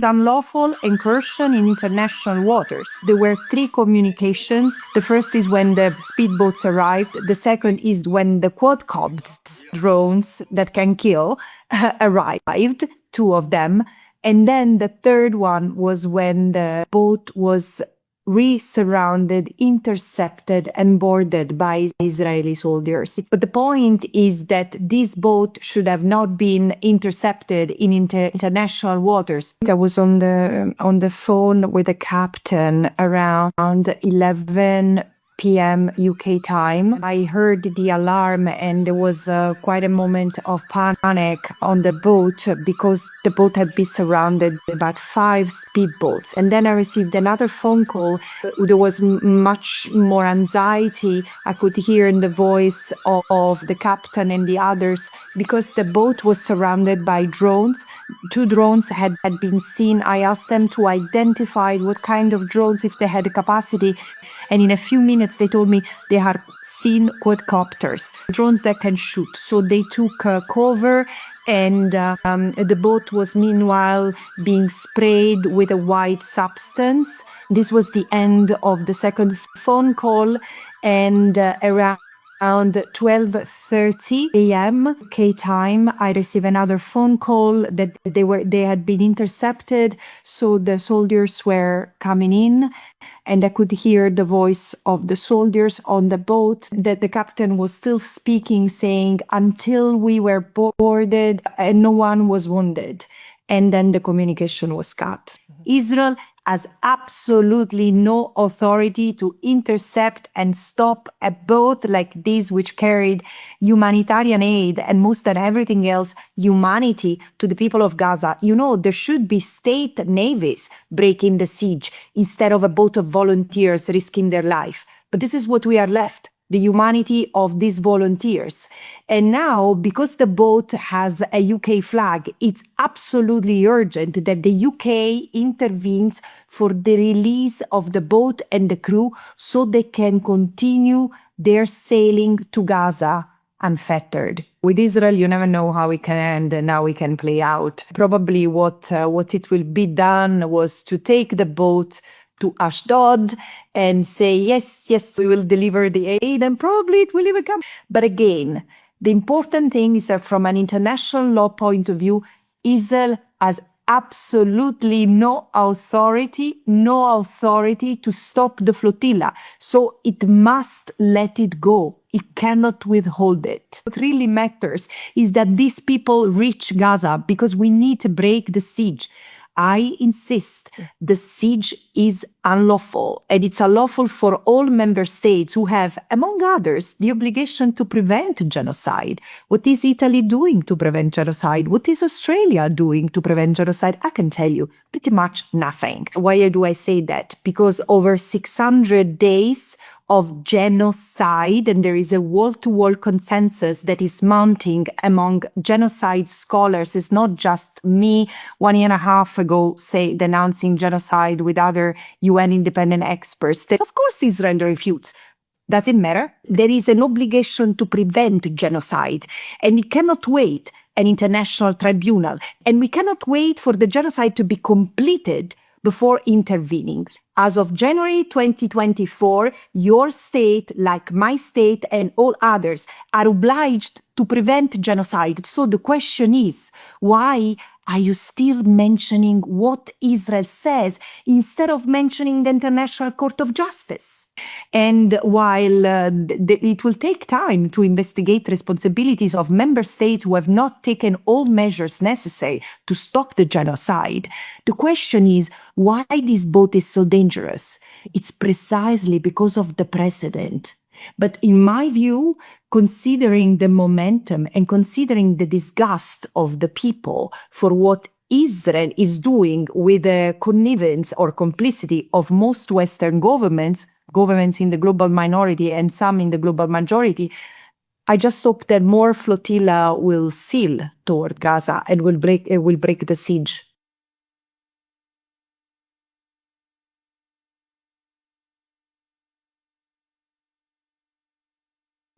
unlawful incursion in international waters. There were 3 communications. The first is when the speedboats arrived. The second is when the quadcopters, drones that can kill, arrived, 2 of them. And then the third one was when the boat was re-surrounded, intercepted, and boarded by Israeli soldiers. But the point is that this boat should have not been intercepted in international waters. I was on the phone with the captain around 11 p.m. UK time. I heard the alarm and there was quite a moment of panic on the boat because the boat had been surrounded by about 5 speedboats. And then I received another phone call. There was much more anxiety. I could hear in the voice of the captain and the others because the boat was surrounded by drones. 2 drones had been seen. I asked them to identify what kind of drones, if they had the capacity. And in a few minutes, they told me they had seen quadcopters, drones that can shoot. So they took cover, and the boat was meanwhile being sprayed with a white substance. This was the end of the second phone call, and around 12:30 a.m. UK time, I received another phone call that they had been intercepted. So the soldiers were coming in, and I could hear the voice of the soldiers on the boat that the captain was still speaking, saying, until we were boarded and no one was wounded. And then the communication was cut. Israel has absolutely no authority to intercept and stop a boat like this, which carried humanitarian aid and most than everything else, humanity to the people of Gaza. You know, there should be state navies breaking the siege instead of a boat of volunteers risking their life. But this is what we are left. The humanity of these volunteers. And now, because the boat has a UK flag, it's absolutely urgent that the UK intervenes for the release of the boat and the crew so they can continue their sailing to Gaza unfettered. With Israel, you never know how it can end and how it can play out. Probably what it will be done was to take the boat to Ashdod and say, yes, we will deliver the aid, and probably it will even come. But again, the important thing is that from an international law point of view, Israel has absolutely no authority to stop the flotilla. So it must let it go. It cannot withhold it. What really matters is that these people reach Gaza because we need to break the siege. I insist, the siege is unlawful, and it's unlawful for all member states who have, among others, the obligation to prevent genocide. What is Italy doing to prevent genocide? What is Australia doing to prevent genocide? I can tell you, pretty much nothing. Why do I say that? Because over 600 days of genocide, and there is a wall-to-wall consensus that is mounting among genocide scholars. It's not just me 1.5 years ago denouncing genocide with other UN independent experts. That of course Israel refutes. Does it matter? There is an obligation to prevent genocide, and it cannot wait an international tribunal, and we cannot wait for the genocide to be completed before intervening. As of January 2024, your state, like my state and all others, are obliged to prevent genocide. So the question is, why are you still mentioning what Israel says instead of mentioning the International Court of Justice? And while it will take time to investigate responsibilities of member states who have not taken all measures necessary to stop the genocide, the question is why this boat is so dangerous. It's precisely because of the precedent. But in my view, considering the momentum and considering the disgust of the people for what Israel is doing with the connivance or complicity of most Western governments in the global minority and some in the global majority, I just hope that more flotilla will sail toward Gaza and will break the siege.